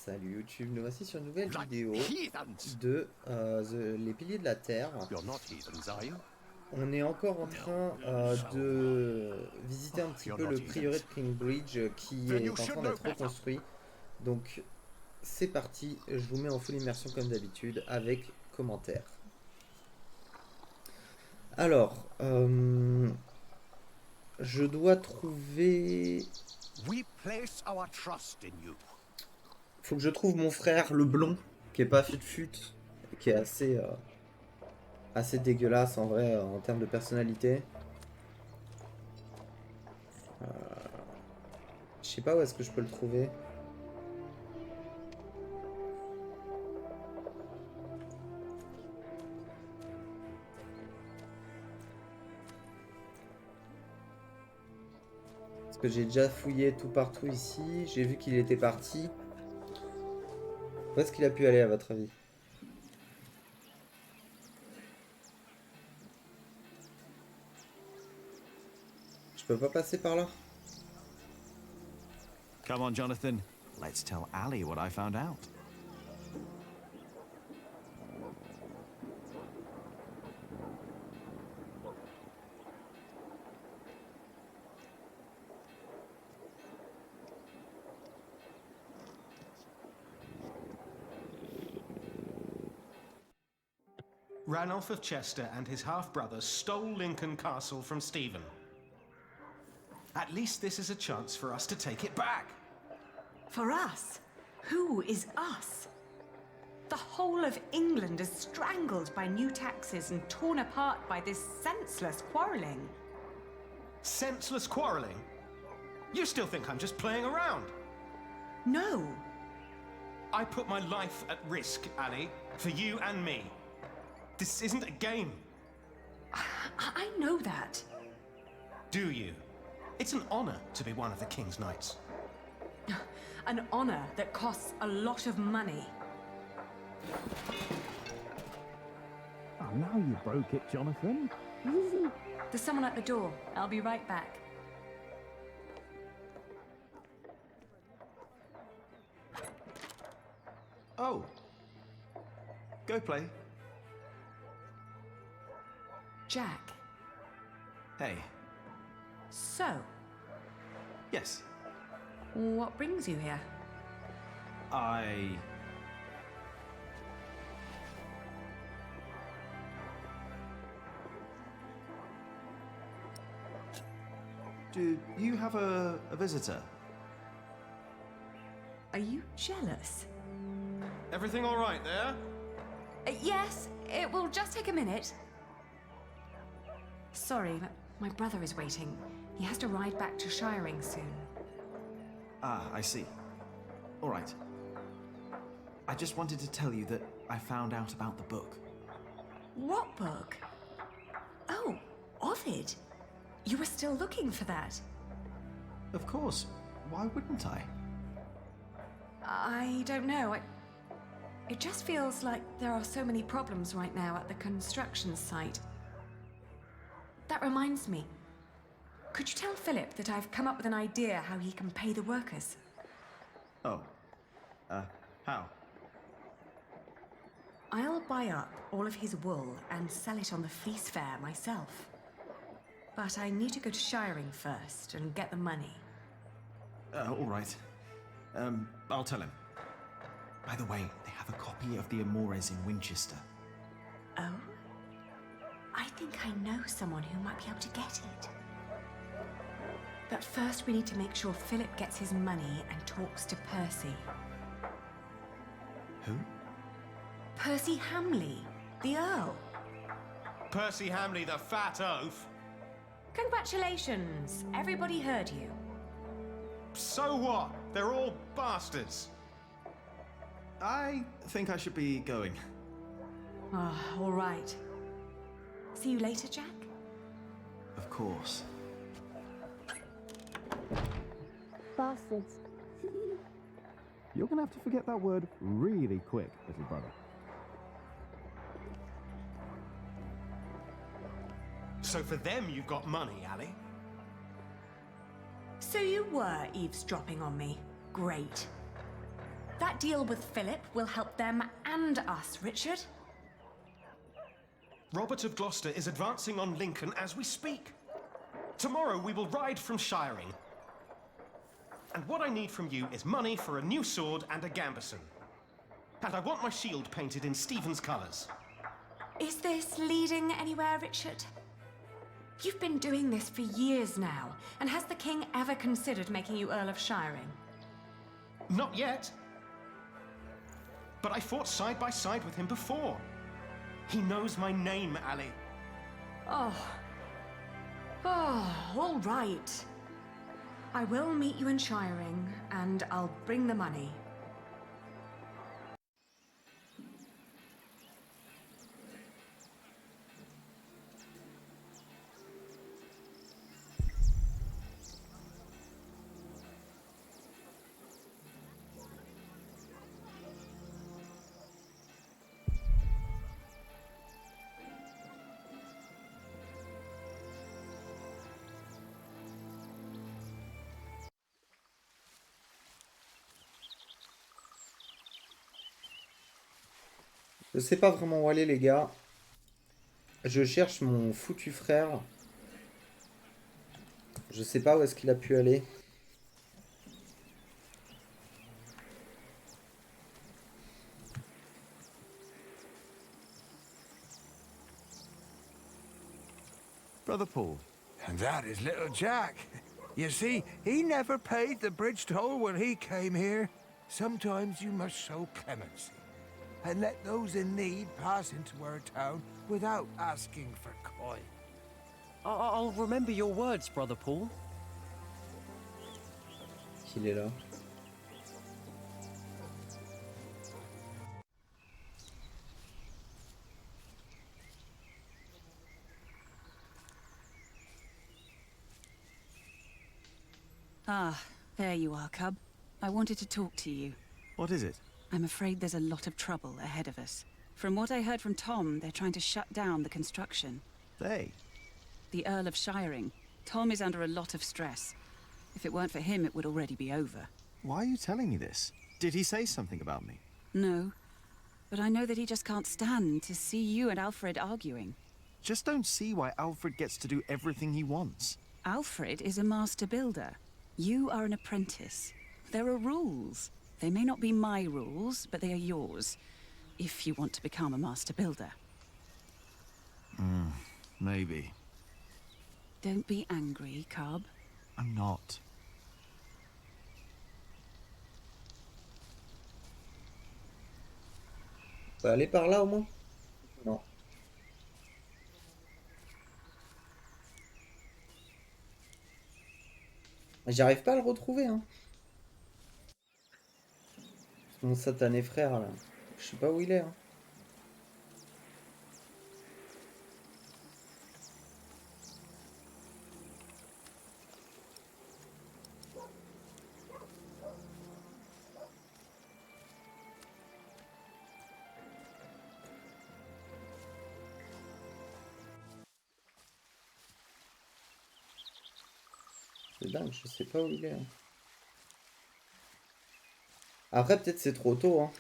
Salut YouTube, nous voici sur une nouvelle vidéo de Les Piliers de la Terre. On est encore en train de visiter un petit peu le prieuré de Cambridge qui est en train d'être reconstruit. Donc c'est parti, je vous mets en full immersion comme d'habitude avec commentaires. Alors, je dois trouver... Faut que je trouve mon frère, le blond, qui est pas fut-fut, qui est assez dégueulasse en vrai, en termes de personnalité. Je sais pas où est-ce que je peux le trouver. Parce que j'ai déjà fouillé tout partout ici. J'ai vu qu'il était parti. Où est-ce qu'il a pu aller à votre avis? Je peux pas passer par là? Come on, Jonathan. Let's tell Ali what I found out. Ranulph of Chester and his half-brother stole Lincoln Castle from Stephen. At least this is a chance for us to take it back. For us? Who is us? The whole of England is strangled by new taxes and torn apart by this senseless quarrelling. Senseless quarrelling? You still think I'm just playing around? No. I put my life at risk, Ali, for you and me. This isn't a game. I know that. Do you? It's an honor to be one of the King's Knights. An honor that costs a lot of money. Oh, now you broke it, Jonathan. There's someone at the door. I'll be right back. Oh. Go play. Jack. Hey. So, Yes. what brings you here? Do you have a visitor? Are you jealous? Everything all right there? Yes, it will just take a minute. Sorry, but my brother is waiting. He has to ride back to Shiring soon. Ah, I see. All right. I just wanted to tell you that I found out about the book. What book? Oh, Ovid. You were still looking for that. Of course. Why wouldn't I? I don't know. It just feels like there are so many problems right now at the construction site. That reminds me. Could you tell Philip that I've come up with an idea how he can pay the workers? Oh. How? I'll buy up all of his wool and sell it on the fleece fair myself. But I need to go to Shiring first and get the money. All right. I'll tell him. By the way, they have a copy of the Amores in Winchester. Oh? I think I know someone who might be able to get it. But first we need to make sure Philip gets his money and talks to Percy. Who? Percy Hamley, the Earl. Percy Hamley, the fat oaf. Congratulations, everybody heard you. So what? They're all bastards. I think I should be going. Ah, all right. See you later, Jack? Of course. Bastards. You're gonna have to forget that word really quick, little brother. So for them you've got money, Ali? So you were eavesdropping on me. Great. That deal with Philip will help them and us, Richard. Robert of Gloucester is advancing on Lincoln as we speak. Tomorrow we will ride from shiring. And what I need from you is money for a new sword and a gambeson. And I want my shield painted in Stephen's colours. Is this leading anywhere, Richard? You've been doing this for years now, and has the king ever considered making you Earl of Shiring? Not yet. But I fought side by side with him before. He knows my name, Ali. Oh, all right. I will meet you in Shiring, and I'll bring the money. Je sais pas vraiment où aller, les gars. Je cherche mon foutu frère. Je sais pas où est-ce qu'il a pu aller. Brother Paul. And that is little Jack. You see, he never paid the bridge toll when he came here. Sometimes you must show clemency and let those in need pass into our town without asking for coin. I'll remember your words, Brother Paul. Il est là. Ah, there you are, Cub. I wanted to talk to you. What is it? I'm afraid there's a lot of trouble ahead of us. From what I heard from Tom, they're trying to shut down the construction. They? The Earl of Shiring. Tom is under a lot of stress. If it weren't for him, it would already be over. Why are you telling me this? Did he say something about me? No. But I know that he just can't stand to see you and Alfred arguing. Just don't see why Alfred gets to do everything he wants. Alfred is a master builder. You are an apprentice. There are rules. They may not be my rules, but they are yours, if you want to become a master builder. Maybe. Don't be angry, Cub. I'm not. On peut aller par là au moins? Non. J'arrive pas à le retrouver, hein. Mon satané frère là. Je sais pas où il est. Hein. C'est dingue, je sais pas où il est. Hein. Après, peut-être c'est trop tôt. Hein.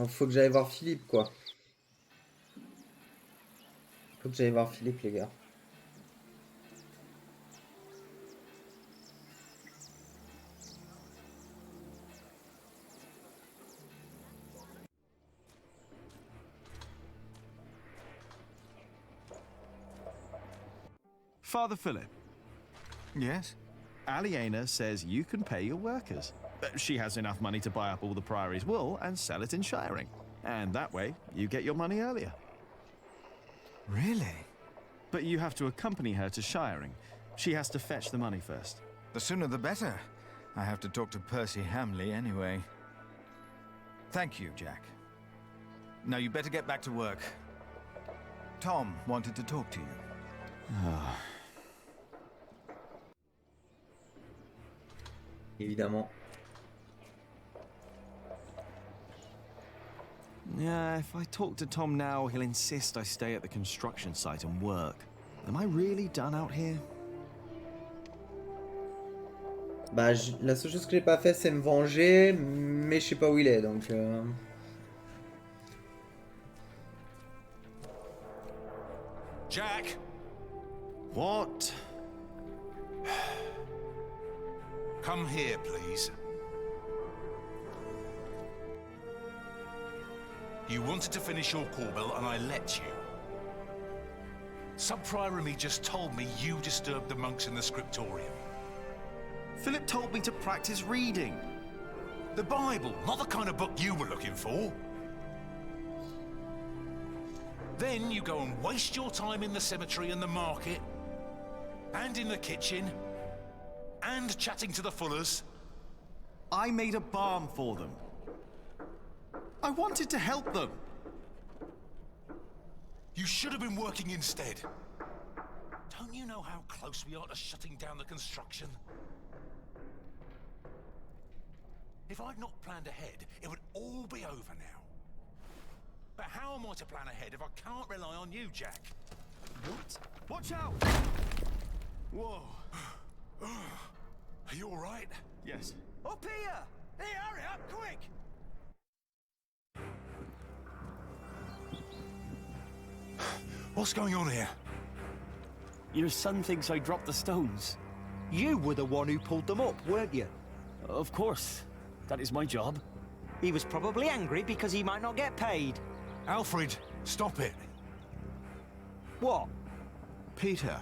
Faut que j'aille voir Philippe, quoi. Faut que j'aille voir Philippe, les gars. Father Philip. Yes? Aliena says you can pay your workers. She has enough money to buy up all the Priory's wool and sell it in Shiring. And that way, you get your money earlier. Really? But you have to accompany her to Shiring. She has to fetch the money first. The sooner the better. I have to talk to Percy Hamley anyway. Thank you, Jack. Now you better get back to work. Tom wanted to talk to you. Évidemment. Yeah, if I talk to Tom now, he'll insist I stay at the construction site and work. Am I really done out here? Bah, la seule chose que j'ai pas fait, c'est me venger, mais je sais pas où il est, donc... Jack! What? Come here, please. You wanted to finish your call bill, and I let you. Sub-Prior and me just told me you disturbed the monks in the scriptorium. Philip told me to practice reading. The Bible, not the kind of book you were looking for. Then you go and waste your time in the cemetery and the market, and in the kitchen, and chatting to the Fullers. I made a balm for them. I wanted to help them. You should have been working instead. Don't you know how close we are to shutting down the construction? If I'd not planned ahead, it would all be over now. But how am I to plan ahead if I can't rely on you, Jack? What? Watch out! Whoa. Are you all right? Yes. Up here! Hey, hurry up, quick! What's going on here? Your son thinks I dropped the stones. You were the one who pulled them up, weren't you? Of course. That is my job. He was probably angry because he might not get paid. Alfred, stop it. What? Peter,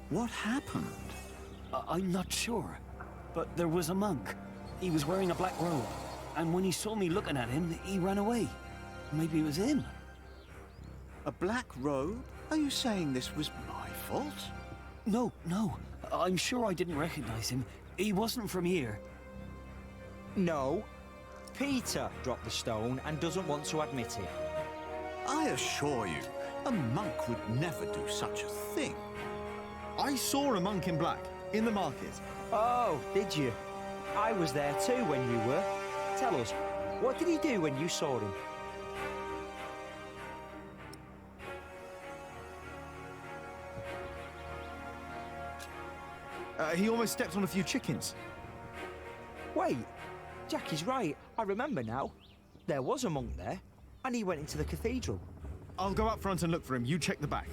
what happened? I'm not sure. But there was a monk. He was wearing a black robe. And when he saw me looking at him, he ran away. Maybe it was him. A black robe? Are you saying this was my fault? No, no. I'm sure I didn't recognize him. He wasn't from here. No. Peter dropped the stone and doesn't want to admit it. I assure you, a monk would never do such a thing. I saw a monk in black, in the market. Oh, did you? I was there too when you were. Tell us, what did he do when you saw him? He almost stepped on a few chickens. Wait, Jackie's right. I remember now. There was a monk there, and he went into the cathedral. I'll go up front and look for him. You check the back.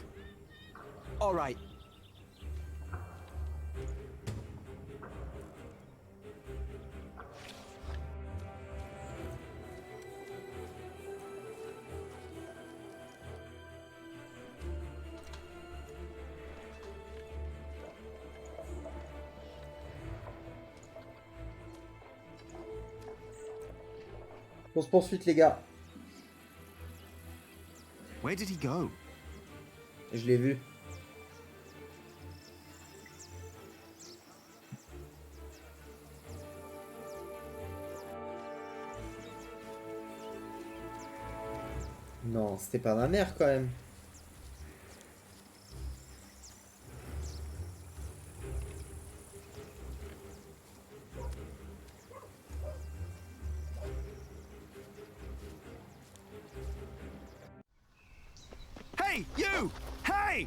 All right. Course-poursuite, les gars. Where did he go? Je l'ai vu. Non, c'était pas ma mère quand même. Hey, you! Hey!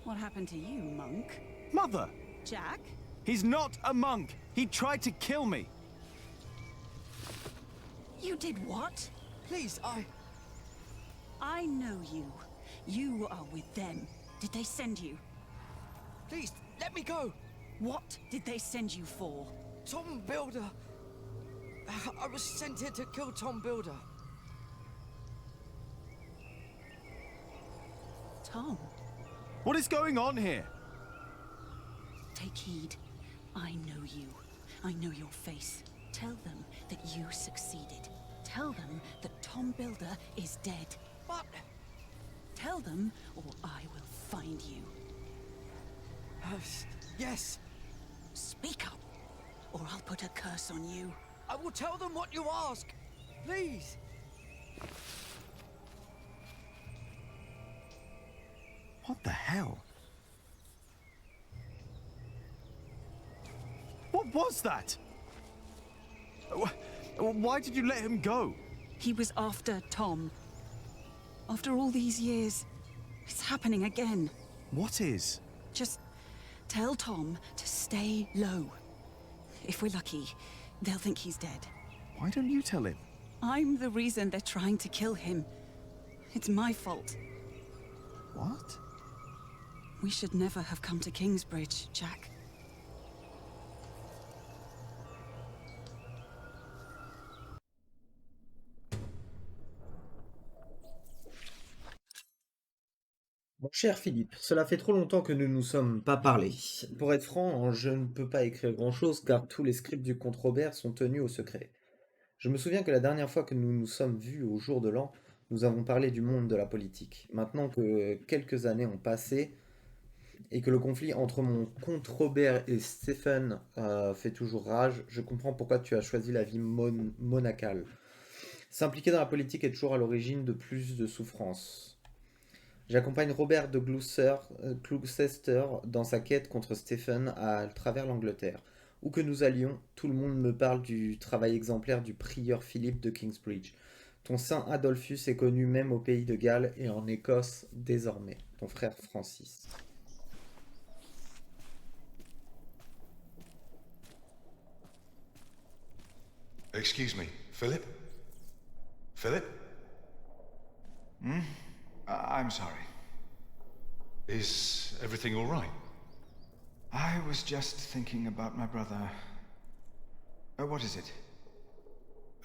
What happened to you, monk? Mother! Jack? He's not a monk! He tried to kill me! You did what? Please, I know you. You are with them. Did they send you? Please, let me go. What did they send you for? Tom Builder. I was sent here to kill Tom Builder. Tom? What is going on here? Take heed. I know you. I know your face. Tell them that you succeeded. Tell them that Tom Builder is dead. What? Tell them, or I will find you. Yes. Speak up, or I'll put a curse on you. I will tell them what you ask. Please. What the hell? What was that? Why did you let him go? He was after Tom. After all these years, it's happening again. What is? Just tell Tom to stay low. If we're lucky, they'll think he's dead. Why don't you tell him? I'm the reason they're trying to kill him. It's my fault. What? We should never have come to Kingsbridge, Jack. Mon cher Philippe, cela fait trop longtemps que nous ne nous sommes pas parlé. Pour être franc, je ne peux pas écrire grand-chose car tous les scripts du comte Robert sont tenus au secret. Je me souviens que la dernière fois que nous nous sommes vus au jour de l'an, nous avons parlé du monde de la politique. Maintenant que quelques années ont passé et que le conflit entre mon comte Robert et Stephen fait toujours rage, je comprends pourquoi tu as choisi la vie monacale. S'impliquer dans la politique est toujours à l'origine de plus de souffrances. J'accompagne Robert de Gloucester dans sa quête contre Stephen à travers l'Angleterre. Où que nous allions, tout le monde me parle du travail exemplaire du prieur Philippe de Kingsbridge. Ton saint Adolphus est connu même au pays de Galles et en Écosse désormais. Ton frère Francis. Excuse me, Philip? Philip? I'm sorry. Is everything all right? I was just thinking about my brother. What is it?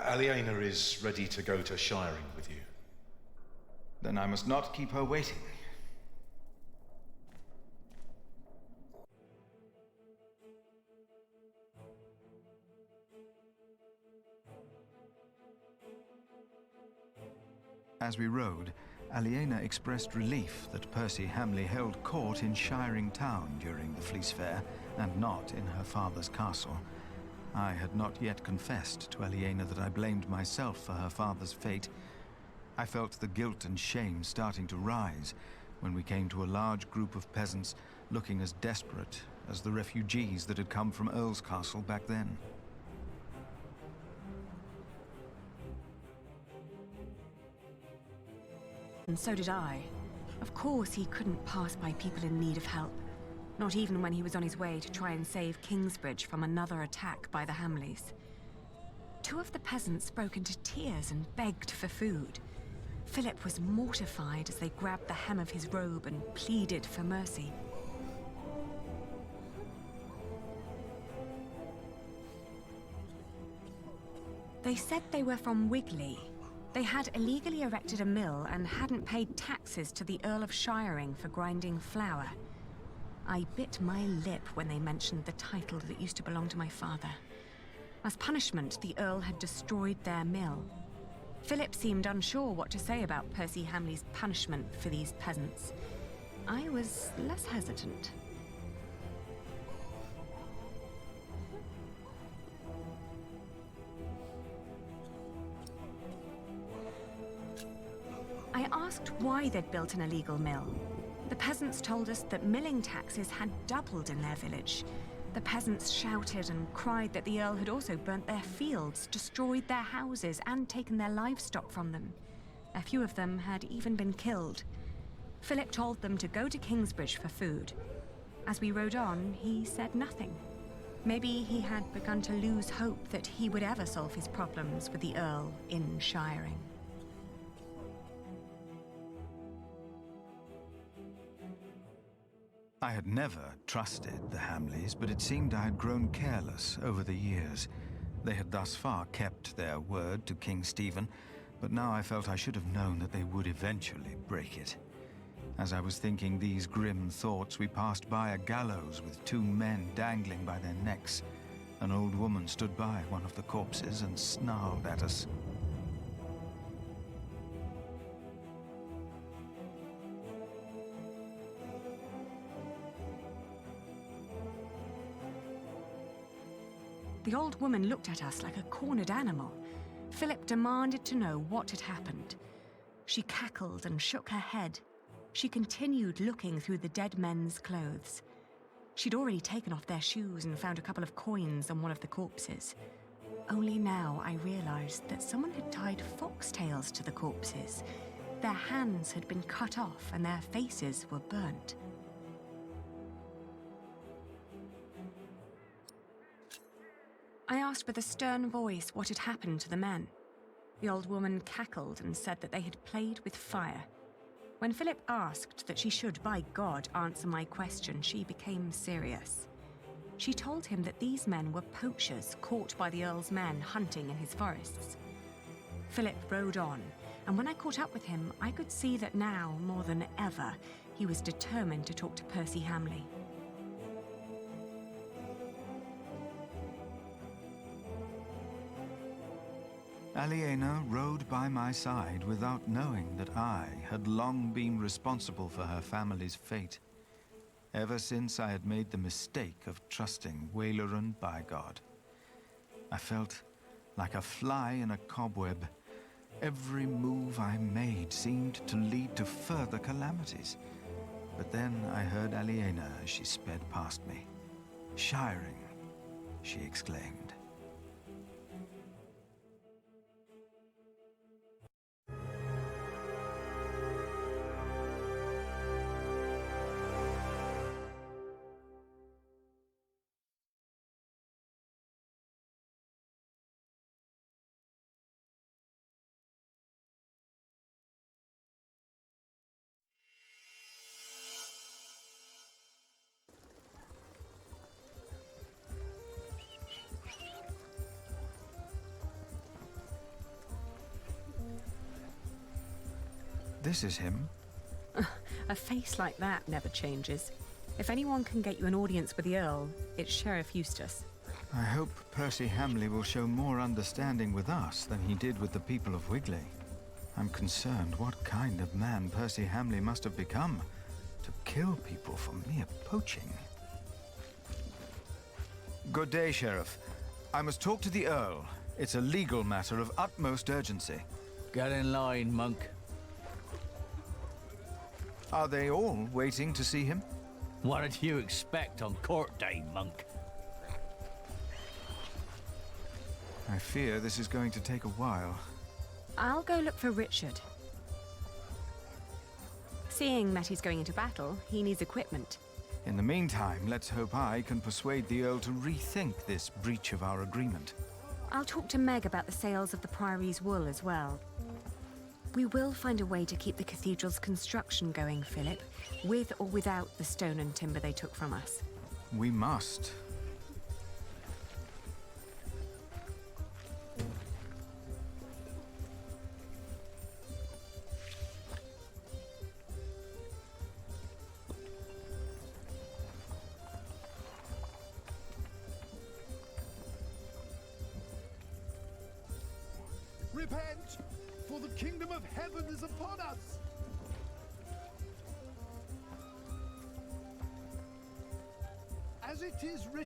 Aliena is ready to go to Shiring with you. Then I must not keep her waiting. As we rode, Aliena expressed relief that Percy Hamley held court in Shiring Town during the Fleece Fair, and not in her father's castle. I had not yet confessed to Aliena that I blamed myself for her father's fate. I felt the guilt and shame starting to rise when we came to a large group of peasants looking as desperate as the refugees that had come from Earl's Castle back then. And so did I. Of course he couldn't pass by people in need of help. Not even when he was on his way to try and save Kingsbridge from another attack by the Hamleys. Two of the peasants broke into tears and begged for food. Philip was mortified as they grabbed the hem of his robe and pleaded for mercy. They said they were from Wigley. They had illegally erected a mill and hadn't paid taxes to the Earl of Shiring for grinding flour. I bit my lip when they mentioned the title that used to belong to my father. As punishment, the Earl had destroyed their mill. Philip seemed unsure what to say about Percy Hamley's punishment for these peasants. I was less hesitant. I asked why they'd built an illegal mill. The peasants told us that milling taxes had doubled in their village. The peasants shouted and cried that the Earl had also burnt their fields, destroyed their houses, and taken their livestock from them. A few of them had even been killed. Philip told them to go to Kingsbridge for food. As we rode on, he said nothing. Maybe he had begun to lose hope that he would ever solve his problems with the Earl in Shiring. I had never trusted the Hamleys, but it seemed I had grown careless over the years. They had thus far kept their word to King Stephen, but now I felt I should have known that they would eventually break it. As I was thinking these grim thoughts, we passed by a gallows with two men dangling by their necks. An old woman stood by one of the corpses and snarled at us. The old woman looked at us like a cornered animal. Philip demanded to know what had happened. She cackled and shook her head. She continued looking through the dead men's clothes. She'd already taken off their shoes and found a couple of coins on one of the corpses. Only now I realized that someone had tied foxtails to the corpses. Their hands had been cut off and their faces were burnt. I asked with a stern voice what had happened to the men. The old woman cackled and said that they had played with fire. When Philip asked that she should, by God, answer my question, she became serious. She told him that these men were poachers caught by the Earl's men hunting in his forests. Philip rode on, and when I caught up with him, I could see that now, more than ever, he was determined to talk to Percy Hamley. Aliena rode by my side without knowing that I had long been responsible for her family's fate. Ever since I had made the mistake of trusting Waleran by God. I felt like a fly in a cobweb. Every move I made seemed to lead to further calamities. But then I heard Aliena as she sped past me. "Shiring," she exclaimed. This is him. A face like that never changes. If anyone can get you an audience with the Earl, it's Sheriff Eustace. I hope Percy Hamley will show more understanding with us than he did with the people of Wigley. I'm concerned what kind of man Percy Hamley must have become to kill people for mere poaching. Good day, Sheriff. I must talk to the Earl. It's a legal matter of utmost urgency. Get in line, monk. Are they all waiting to see him? What did you expect on court day, monk? I fear this is going to take a while. I'll go look for Richard. Seeing that he's going into battle, he needs equipment. In the meantime, let's hope I can persuade the Earl to rethink this breach of our agreement. I'll talk to Meg about the sales of the Priory's wool as well. We will find a way to keep the cathedral's construction going, Philip, with or without the stone and timber they took from us. We must. Repent, for the kingdom of heaven is upon us! As it is written,